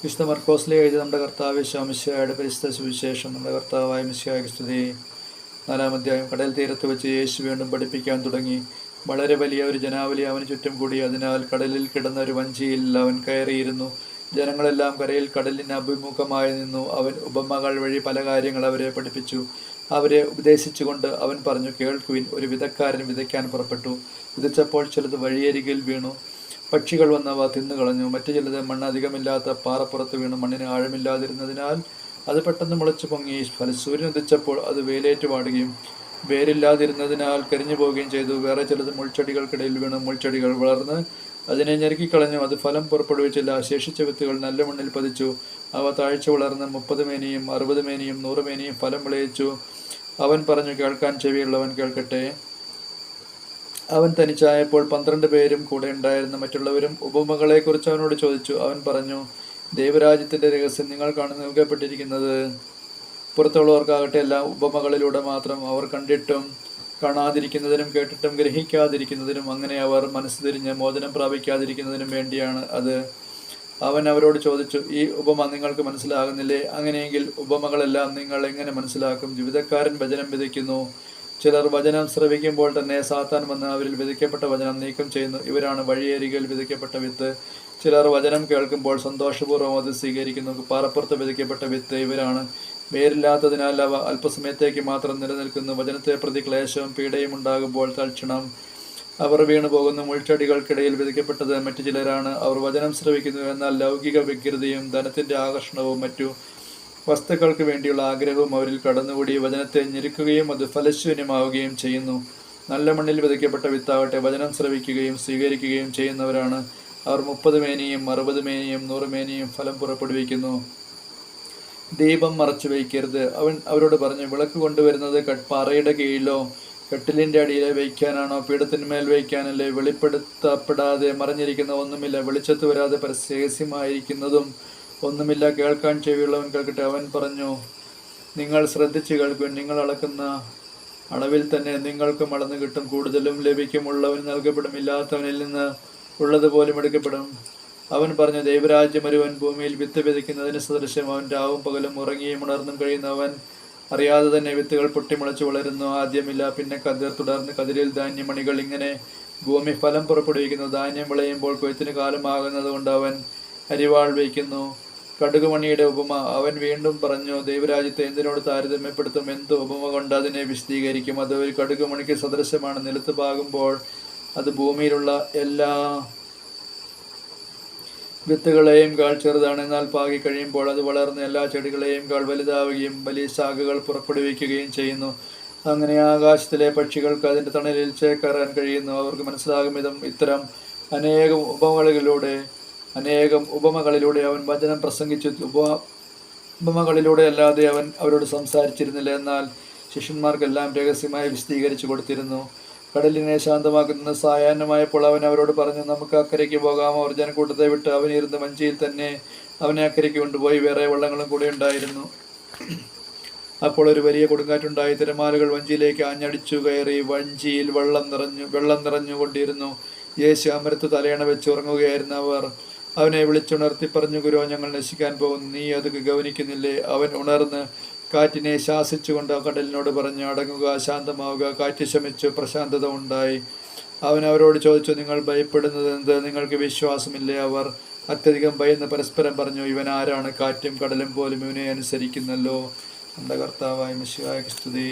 വിശുദ്ധ മർക്കോസിലെ എഴുതി നമ്മുടെ കർത്താവ് ശമിശിഹായുടെ പരിശുദ്ധ സുവിശേഷം. നമ്മുടെ കർത്താവായ മിശിഹായ്ക്ക് സ്തുതി. 4-ാം അധ്യായം. കടൽ തീരത്ത് വെച്ച് യേശു വീണ്ടും പഠിപ്പിക്കാൻ തുടങ്ങി. വളരെ വലിയ ഒരു ജനാവലി അവന് ചുറ്റും കൂടി. അതിനാൽ കടലിൽ കിടന്ന ഒരു വഞ്ചിയിൽ അവൻ കയറിയിരുന്നു. ജനങ്ങളെല്ലാം കരയിൽ കടലിന് അഭിമുഖമായി നിന്നു. അവൻ ഉപമകൾ വഴി പല കാര്യങ്ങൾ അവരെ പഠിപ്പിച്ചു. അവരെ ഉപദേശിച്ചുകൊണ്ട് അവൻ പറഞ്ഞു, കേൾക്കുവിൻ. ഒരു വിതക്കാരൻ വിതയ്ക്കാൻ പുറപ്പെട്ടു. വിതച്ചപ്പോൾ ചിലത് വഴിയരികിൽ വീണു. പക്ഷികൾ വന്നവ തിന്നുകളഞ്ഞു. മറ്റു ചിലത് മണ്ണ് അധികമില്ലാത്ത പാറപ്പുറത്ത് വീണു. മണ്ണിന് ആഴമില്ലാതിരുന്നതിനാൽ അത് പെട്ടെന്ന് മുളച്ചു പൊങ്ങി. സൂര്യൻ ഉദിച്ചപ്പോൾ അത് വെയിലേറ്റ് വാടുകയും വേരില്ലാതിരുന്നതിനാൽ കരിഞ്ഞു പോവുകയും ചെയ്തു. വേറെ ചിലത് മുൾച്ചെടികൾക്കിടയിൽ വീണു. മുൾച്ചെടികൾ വളർന്ന് അതിനെ ഞെരുക്കിക്കളഞ്ഞു. അത് ഫലം പുറപ്പെടുവിച്ചില്ല. ശേഷിച്ച വിത്തുകൾ നല്ല മണ്ണിൽ പതിച്ചു. അവ താഴ്ച വളർന്ന് 30 മേനിയും 60 മേനിയും 100 മേനിയും ഫലം വിളയിച്ചു. അവൻ പറഞ്ഞു, കേൾക്കാൻ ചെവിയുള്ളവൻ കേൾക്കട്ടെ. അവൻ തനിച്ചായപ്പോൾ 12 പേരും കൂടെ ഉണ്ടായിരുന്ന മറ്റുള്ളവരും ഉപമകളെക്കുറിച്ച് അവനോട് ചോദിച്ചു. അവൻ പറഞ്ഞു, ദൈവരാജ്യത്തിൻ്റെ രഹസ്യം നിങ്ങൾക്കാണ് നൽകപ്പെട്ടിരിക്കുന്നത്. പുറത്തുള്ളവർക്കാകട്ടെ എല്ലാം ഉപമകളിലൂടെ മാത്രം. അവർ കണ്ടിട്ടും കാണാതിരിക്കുന്നതിനും കേട്ടിട്ടും ഗ്രഹിക്കാതിരിക്കുന്നതിനും, അങ്ങനെ അവർ മനസ്സ് തിരിഞ്ഞ് മോചനം പ്രാപിക്കാതിരിക്കുന്നതിനും വേണ്ടിയാണ് അത്. അവൻ അവരോട് ചോദിച്ചു, ഈ ഉപമ നിങ്ങൾക്ക് മനസ്സിലാകുന്നില്ലേ? അങ്ങനെയെങ്കിൽ ഉപമകളെല്ലാം നിങ്ങൾ എങ്ങനെ മനസ്സിലാക്കും? വിതക്കാരൻ വചനം വിതയ്ക്കുന്നു. ചിലർ വചനം ശ്രവിക്കുമ്പോൾ തന്നെ സാത്താൻ വന്ന് അവരിൽ വിതയ്ക്കപ്പെട്ട വചനം നീക്കം ചെയ്യുന്നു. ഇവരാണ് വഴിയരികിൽ വിതയ്ക്കപ്പെട്ട വിത്ത്. ചിലർ വചനം കേൾക്കുമ്പോൾ സന്തോഷപൂർവ്വം അത് സ്വീകരിക്കുന്നു. പാറപ്പുറത്ത് വിതയ്ക്കപ്പെട്ട വിത്ത് ഇവരാണ്. വേരില്ലാത്തതിനാൽ അവ അല്പസമയത്തേക്ക് മാത്രം നിലനിൽക്കുന്നു. വചനത്തെ പ്രതി ക്ലേശവും പീഡയും ഉണ്ടാകുമ്പോൾ തൽക്ഷണം അവർ വീണു പോകുന്നു. മുൾച്ചെടികൾക്കിടയിൽ വിതയ്ക്കപ്പെട്ടത് മറ്റു ചിലരാണ്. അവർ വചനം ശ്രവിക്കുന്നു, എന്നാൽ ലൗകിക വികൃതിയും ധനത്തിൻ്റെ ആകർഷണവും മറ്റു വസ്തുക്കൾക്ക് വേണ്ടിയുള്ള ആഗ്രഹവും അവരിൽ കടന്നുകൂടി വചനത്തെ ഞെരുക്കുകയും അത് ഫലശൂന്യമാവുകയും ചെയ്യുന്നു. നല്ല മണ്ണിൽ വിതയ്ക്കപ്പെട്ട വിത്താവട്ടെ വചനം ശ്രവിക്കുകയും സ്വീകരിക്കുകയും ചെയ്യുന്നവരാണ്. അവർ 30 മേനിയും 60 മേനിയും 100 മേനിയും ഫലം പുറപ്പെടുവിക്കുന്നു. ദീപം മറച്ചു വയ്ക്കരുത്. അവൻ അവരോട് പറഞ്ഞു, വിളക്ക് കൊണ്ടുവരുന്നത് പാറയുടെ കീഴിലോ കട്ടിലിൻ്റെ അടിയിലെ വയ്ക്കാനാണോ? പീഠത്തിന്മേൽ വയ്ക്കാനല്ലേ? വെളിപ്പെടുത്തപ്പെടാതെ മറഞ്ഞിരിക്കുന്ന ഒന്നുമില്ല. വെളിച്ചത്ത് വരാതെ രഹസ്യമായിരിക്കുന്നതും ഒന്നുമില്ല. കേൾക്കാൻ ചെവിയുള്ളവൻ കേൾക്കട്ടെ. അവൻ പറഞ്ഞു, നിങ്ങൾ ശ്രദ്ധിച്ച് കേൾക്കുവിൻ. നിങ്ങൾ അളക്കുന്ന അളവിൽ തന്നെ നിങ്ങൾക്കും അളന്നു കിട്ടും. കൂടുതലും ലഭിക്കും. ഉള്ളവന് നൽകപ്പെടും, ഇല്ലാത്തവനിൽ നിന്ന് ഉള്ളതുപോലും എടുക്കപ്പെടും. അവൻ പറഞ്ഞു, ദൈവരാജ്യം ഒരുവൻ ഭൂമിയിൽ വിത്ത് വിതയ്ക്കുന്നതിന് സദൃശ്യം. അവൻ രാവും പകലും ഉറങ്ങിയും ഉണർന്നും കഴിയുന്നവൻ അറിയാതെ തന്നെ വിത്തുകൾ പൊട്ടിമുളച്ച് വളരുന്നു. ആദ്യമില്ല, പിന്നെ കതിർ, തുടർന്ന് കതിരിൽ ധാന്യമണികൾ. ഇങ്ങനെ ഭൂമി ഫലം പുറപ്പെടുവിക്കുന്നു. ധാന്യം വിളയുമ്പോൾ കൊയ്ത്തിന് കാലമാകുന്നത് കൊണ്ട് അവൻ അരിവാൾ വയ്ക്കുന്നു. കടുകുമണിയുടെ ഉപമ. അവൻ വീണ്ടും പറഞ്ഞു, ദൈവരാജ്യത്തെ എന്തിനോട് താരതമ്യപ്പെടുത്തും? എന്ത് ഉപമ കൊണ്ട് അതിനെ വിശദീകരിക്കും? അത് ഒരു കടുകുമണിക്ക് സദൃശമാണ്. നിലത്ത് പാകുമ്പോൾ അത് ഭൂമിയിലുള്ള എല്ലാ വിത്തുകളെയും കാൾ ചെറുതാണ്. എന്നാൽ പാകി കഴിയുമ്പോൾ അത് വളർന്ന് എല്ലാ ചെടികളെയും കാൾ വലുതാവുകയും വലിയ ശാഖകൾ പുറപ്പെടുവിക്കുകയും ചെയ്യുന്നു. അങ്ങനെ ആകാശത്തിലെ പക്ഷികൾക്ക് അതിൻ്റെ തണലിൽ ചേക്കേറാൻ കഴിയുന്നു. അവർക്ക് മനസ്സിലാകും വിധം ഇത്തരം അനേകം ഉപമകളിലൂടെ അവൻ വചനം പ്രസംഗിച്ചു. ഉപമകളിലൂടെ അല്ലാതെ അവൻ അവരോട് സംസാരിച്ചിരുന്നില്ല. എന്നാൽ ശിഷ്യന്മാർക്കെല്ലാം രഹസ്യമായി വിശദീകരിച്ചു കൊടുത്തിരുന്നു. കടലിനെ ശാന്തമാക്കുന്ന സായാഹ്നമായപ്പോൾ അവൻ അവരോട് പറഞ്ഞു, നമുക്ക് അക്കരയ്ക്ക് പോകാം. അവർ ജനക്കൂട്ടത്തെ വിട്ട് അവനിരുന്ന വഞ്ചിയിൽ തന്നെ അവനെ അക്കരയ്ക്ക് കൊണ്ടുപോയി. വേറെ വള്ളങ്ങളും കൂടെ ഉണ്ടായിരുന്നു. അപ്പോൾ ഒരു വലിയ കൊടുങ്കാറ്റുണ്ടായി. തിരമാലകൾ വഞ്ചിയിലേക്ക് ആഞ്ഞടിച്ചു കയറി. വഞ്ചിയിൽ വെള്ളം നിറഞ്ഞുകൊണ്ടിരുന്നു. യേശു അമരത്ത് തലയണ വെച്ച് ഉറങ്ങുകയായിരുന്നു. അവർ അവനെ വിളിച്ചുണർത്തി പറഞ്ഞു, ഗുരു, ഞങ്ങൾ നശിക്കാൻ പോകുന്നു. നീ അത് ഗൗനിക്കുന്നില്ലേ? അവൻ ഉണർന്ന് കാറ്റിനെ ശാസിച്ചുകൊണ്ട് കടലിനോട് പറഞ്ഞു, അടങ്ങുക, ശാന്തമാവുക. കാറ്റ് ശമിച്ചു, പ്രശാന്തത ഉണ്ടായി. അവൻ അവരോട് ചോദിച്ചു, നിങ്ങൾ ഭയപ്പെടുന്നത് എന്ത്? നിങ്ങൾക്ക് വിശ്വാസമില്ലേ? അവർ അത്യധികം ഭയന്ന് പരസ്പരം പറഞ്ഞു, ഇവൻ ആരാണ്? കാറ്റും കടലും പോലും ഇവനെ അനുസരിക്കുന്നല്ലോ. നമ്മുടെ കർത്താവായ മിശിഹായ്ക്ക് സ്തുതി.